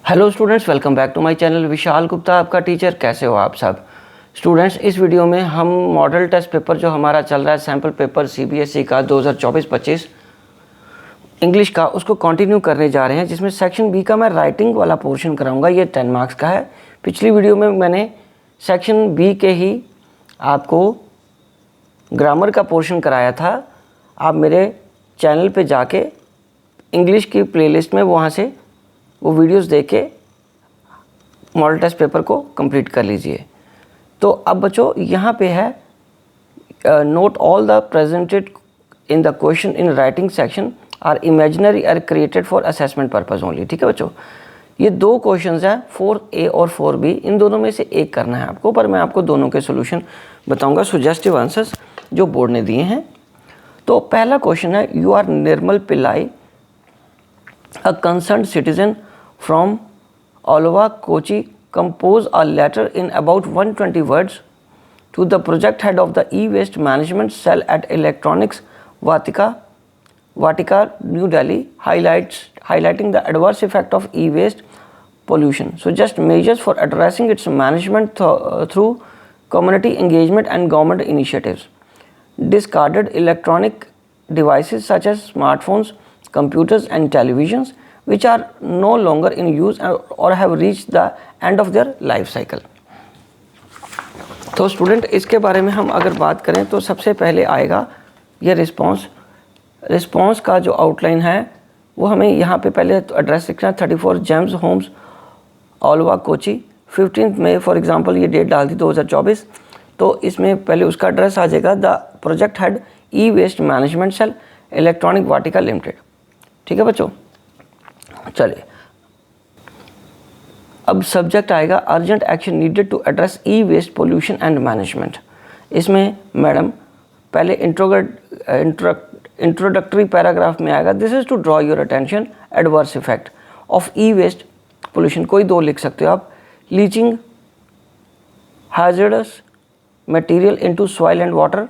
Hello students, welcome back to my channel. Vishal Gupta आपका teacher. कैसे हो आप सब स्टूडेंट्स? इस वीडियो में हम मॉडल टेस्ट पेपर जो हमारा चल रहा है, सैम्पल पेपर सीबीएसई का 2024-25 इंग्लिश का, उसको कंटिन्यू करने जा रहे हैं, जिसमें सेक्शन बी का मैं राइटिंग वाला पोर्शन कराऊंगा। ये 10 मार्क्स का है। पिछली वीडियो में मैंने सेक्शन बी के ही आपको ग्रामर का पोर्शन कराया था। आप मेरे चैनल पे जाके इंग्लिश की प्लेलिस्ट में वहाँ से वो वीडियोस देख के मॉडल टेस्ट पेपर को कंप्लीट कर लीजिए। तो अब बच्चों यहाँ पे है note all the presented in the question in writing section are imaginary are created for assessment purpose only. ठीक है बच्चों, ये दो क्वेश्चंस हैं 4A और 4B। इन दोनों में से एक करना है आपको, पर मैं आपको दोनों के सोल्यूशन बताऊंगा, सुजेस्टिव आंसर्स जो बोर्ड ने दिए हैं। तो पहला क्वेश्चन है, you are Nirmal Pillai, a concerned citizen from Alva, Kochi, compose a letter in about 120 words to the project head of the e-waste management cell at Electronics Vatika, New Delhi, highlighting the adverse effect of e-waste pollution. Suggest measures for addressing its management through community engagement and government initiatives. Discarded electronic devices such as smartphones, computers and televisions which are no longer in use or have reached the end of their life cycle. तो student, इसके बारे में हम अगर बात करें तो सबसे पहले आएगा ये रिस्पॉन्स का जो आउटलाइन है वो हमें यहाँ पे पहले तो एड्रेस लिखना है। 34 जेम्स होम्स, ऑलवा, कोची, 15 मई फॉर एग्जांपल ये डेट डाल दी 2024। तो इसमें पहले उसका एड्रेस आ जाएगा, the project head E waste management cell, electronic Vatika limited. ठीक है बच्चों, चलिए अब सब्जेक्ट आएगा, urgent action needed to address E waste pollution and management. इसमें मैडम पहले इंट्रोडक्टरी पैराग्राफ में आएगा, this is to draw your attention adverse effect of E waste pollution. कोई दो लिख सकते हो आप। Leaching hazardous material into soil and water,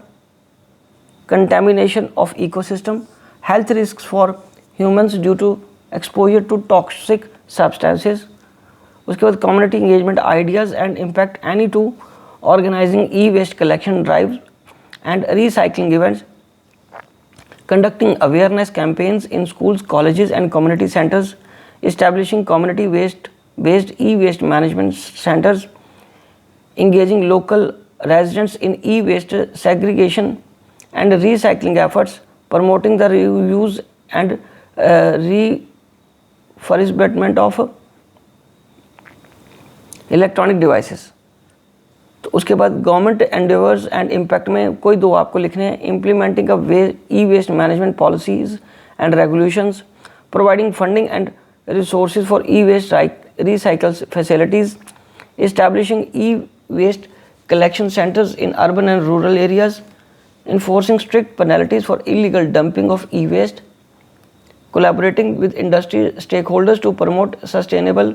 contamination of ecosystem, health risks for humans due to exposure to toxic substances. उसके बाद community engagement ideas and impact any two organising E waste collection drives and recycling events, conducting awareness campaigns in schools, colleges and community centres, establishing community based E waste management centres, engaging local residents in e-waste segregation and recycling efforts, promoting the reuse and refurbishment of electronic devices। तो उसके बाद government endeavours and impact में कोई दो आपको लिखने हैं, implementing a E waste management policies and regulations, providing funding and resources for E waste recycle facilities, establishing e-waste collection centers in urban and rural areas, enforcing strict penalties for illegal dumping of e-waste, collaborating with industry stakeholders to promote sustainable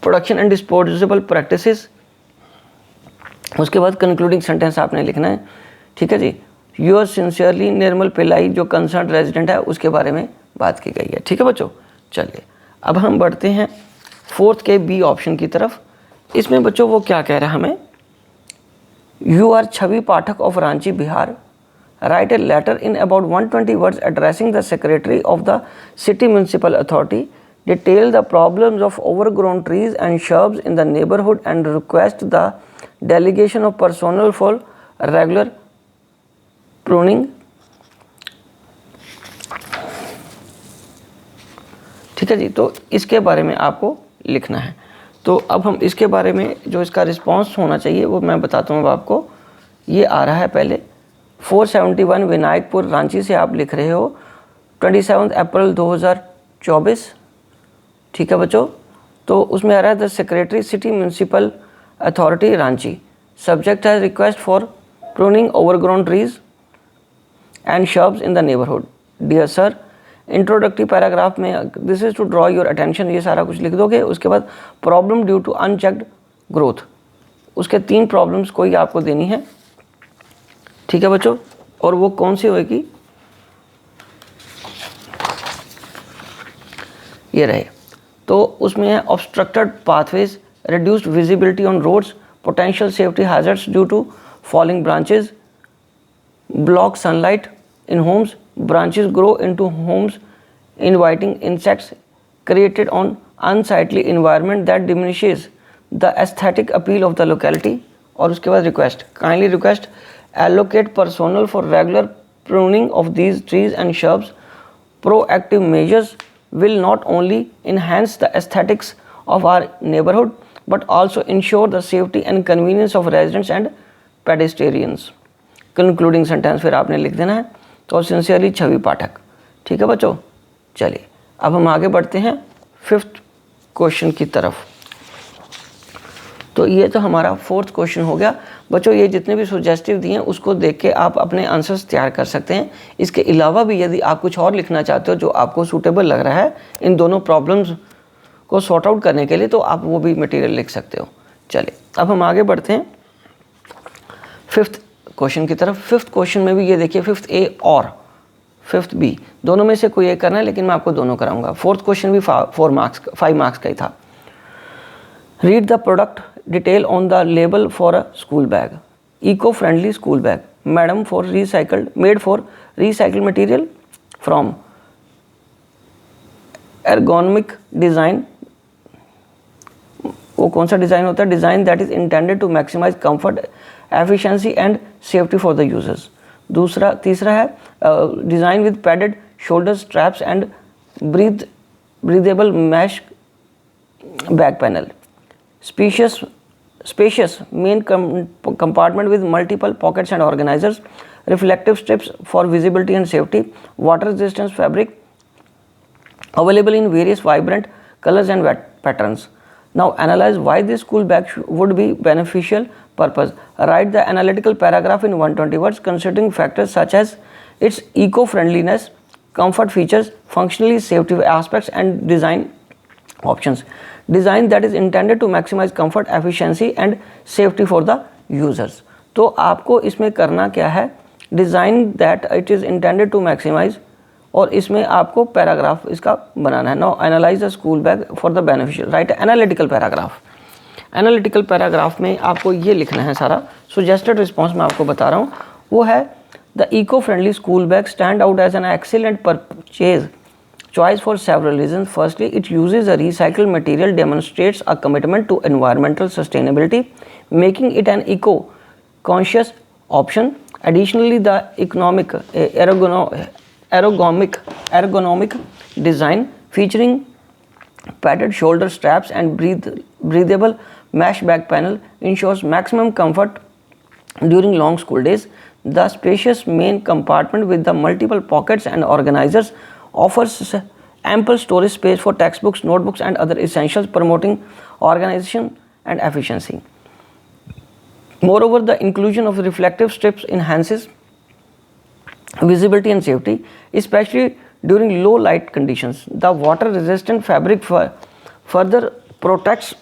production and disposable practices। उसके बाद concluding sentence आपने लिखना है। ठीक है जी, your sincerely निर्मल पिल्लाई, जो concern resident है उसके बारे में बात की गई है। ठीक है बच्चों, चलिए अब हम बढ़ते हैं 4th के बी ऑप्शन की तरफ। इसमें बच्चों वो क्या कह रहा है हमें, you are Chhavi Pathak of Ranchi Bihar, write a letter in about 120 words addressing the secretary of the city municipal authority, detail the problems of overgrown trees and shrubs in the neighbourhood and request the delegation of personnel for regular pruning. ठीक है जी, तो इसके बारे में आपको लिखना है। तो अब हम इसके बारे में जो इसका रिस्पांस होना चाहिए वो मैं बताता हूँ आपको। ये आ रहा है पहले 471 विनायकपुर रांची से आप लिख रहे हो, 27 अप्रैल 2024। ठीक है बच्चों, तो उसमें आ रहा है the secretary city municipal authority Ranchi, subject है request for pruning overgrown trees and shrubs in the neighbourhood. Dear sir, introductory paragraph में this is to draw your attention, ये सारा कुछ लिख दोगे। उसके बाद problem due to unchecked growth, उसके 3 प्रॉब्लम्स कोई आपको देनी है। ठीक है बच्चों, और वो कौन सी होगी, ये रहे तो उसमें है obstructed pathways, reduced visibility on roads, potential safety hazards due to falling branches, block sunlight in homes, branches grow into homes, inviting insects, created on unsightly environment that diminishes the aesthetic appeal of the locality. और उसके बाद request, kindly request allocate personnel for regular pruning of these trees and shrubs. Proactive measures will not only enhance the aesthetics of our neighborhood but also ensure the safety and convenience of residents and pedestrians. Concluding sentence फिर आपने लिख देना है, तो sincerely छवि पाठक। ठीक है बच्चों, चलिए अब हम आगे बढ़ते हैं 5th क्वेश्चन की तरफ। तो ये तो हमारा 4th क्वेश्चन हो गया बच्चों। ये जितने भी सजेस्टिव दिए हैं उसको देख के आप अपने आंसर्स तैयार कर सकते हैं। इसके अलावा भी यदि आप कुछ और लिखना चाहते हो जो आपको सूटेबल लग रहा है इन दोनों प्रॉब्लम्स को सॉर्ट आउट करने के लिए, तो आप वो भी मटेरियल लिख सकते हो। चलिए अब हम आगे बढ़ते हैं 5th क्वेश्चन की तरफ। 5th क्वेश्चन में भी ये देखिए 5th A और 5th B दोनों में से कोई एक करना है, लेकिन मैं आपको दोनों कराऊंगा। 4th क्वेश्चन भी 5 मार्क्स का ही था। Read the product detail on the label for a school bag. Eco friendly school bag madam for recycled made for recycled material from ergonomic design. वो कौन सा डिज़ाइन होता है? Design that is intended to maximise comfort, efficiency and safety for the users. तीसरा है design with padded shoulder straps and breathable mesh back panel. Spacious main compartment with multiple pockets and organizers, reflective strips for visibility and safety, water resistant fabric available in various vibrant colors and patterns. Now analyze why this school bag would be beneficial purpose. Write the analytical paragraph in 120 words considering factors such as its eco-friendliness, comfort features, functionally safety aspects and design options. Design that is intended to maximize comfort, efficiency and safety for the users. तो आपको इसमें करना क्या है? Design that it is intended to maximize, और इसमें आपको paragraph इसका बनाना है। Now analyze the school bag for the beneficial. Write analytical paragraph. Analytical paragraph में आपको ये लिखना है सारा। Suggested response मैं आपको बता रहा हूँ, वो है the eco-friendly school bag stand out as an excellent purchase choice for several reasons. Firstly, it uses a recycled material, demonstrates a commitment to environmental sustainability, making it an eco-conscious option. Additionally, the ergonomic design featuring padded shoulder straps and breathable mesh back panel ensures maximum comfort during long school days. The spacious main compartment with the multiple pockets and organizers offers ample storage space for textbooks, notebooks and other essentials, promoting organization and efficiency. Moreover, the inclusion of reflective strips enhances visibility and safety, especially during low light conditions. The water resistant fabric further protects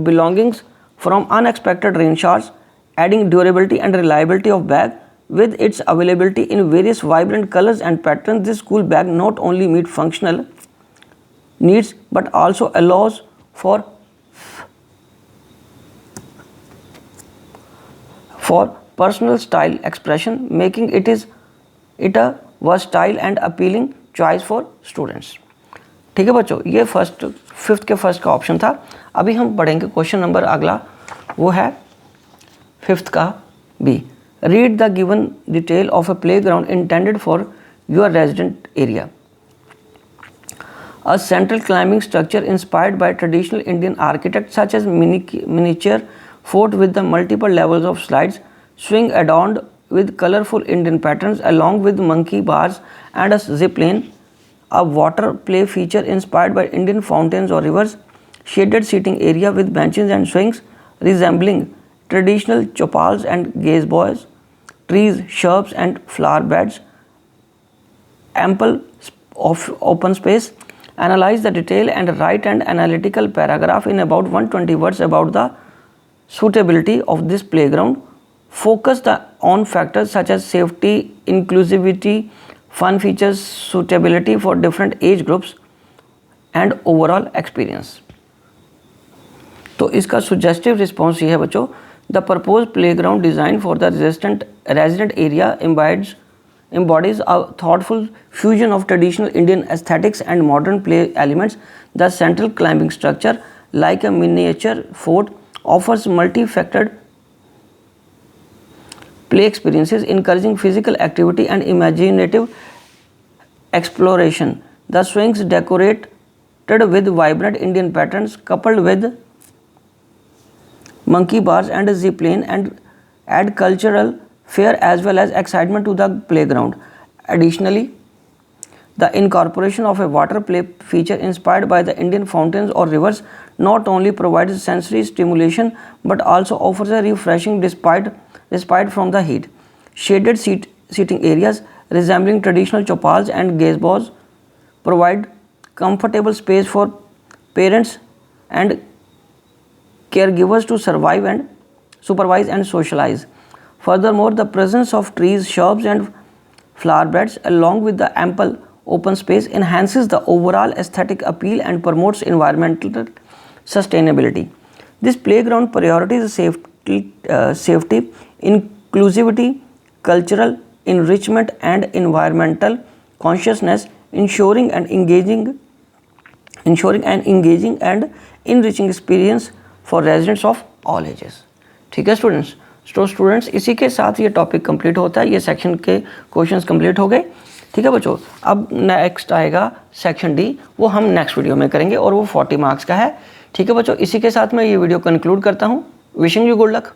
belongings from unexpected rain showers, adding durability and reliability of bag. With its availability in various vibrant colors and patterns, this school bag not only meets functional needs but also allows for personal style expression, making it a versatile and appealing choice for students. ठीक है बच्चों, ये 5th के first का option था। अभी हम पढ़ेंगे क्वेश्चन नंबर अगला, वो है 5th का B. Read the given detail of a playground intended for your resident area. A central climbing structure inspired by traditional Indian architecture such as miniature fort with the multiple levels of slides, swing adorned with colorful Indian patterns along with monkey bars and a zip line. A water play feature inspired by Indian fountains or rivers, shaded seating area with benches and swings resembling traditional chopals and gazeboys, trees, shrubs and flower beds, ample of open space. Analyze the detail and write an analytical paragraph in about 120 words about the suitability of this playground. Focus on factors such as safety, inclusivity, fun features, suitability for different age groups, and overall experience. तो इसका सुजेस्टिव response ये है बच्चों, the propose play ground design for the resident area embodies a thoughtful fusion of traditional Indian aesthetics and modern play elements. The central climbing structure, like a miniature fort, offers multi-factored play experiences, encouraging physical activity and imaginative exploration. The swings, decorated with vibrant Indian patterns, coupled with monkey bars and zipline, and add cultural fair as well as excitement to the playground. Additionally, the incorporation of a water play feature inspired by the Indian fountains or rivers not only provides sensory stimulation but also offers a refreshing respite from the heat. Shaded seating areas resembling traditional chopals and gazebos provide comfortable space for parents and caregivers to supervise and socialize. Furthermore, the presence of trees, shrubs and flower beds along with the ample open space enhances the overall aesthetic appeal and promotes environmental sustainability. This playground prioritizes safety, inclusivity, cultural enrichment and environmental consciousness, ensuring an engaging and enriching experience for residents of all ages. ठीक है students, तो students इसी के साथ ये topic complete होता है, ये सेक्शन के क्वेश्चंस कंप्लीट हो गए। ठीक है बच्चों, अब नेक्स्ट आएगा सेक्शन डी, वो हम नेक्स्ट वीडियो में करेंगे और वो 40 मार्क्स का है। ठीक है बच्चों, इसी के साथ मैं ये वीडियो कंक्लूड करता हूँ। Wishing you good luck.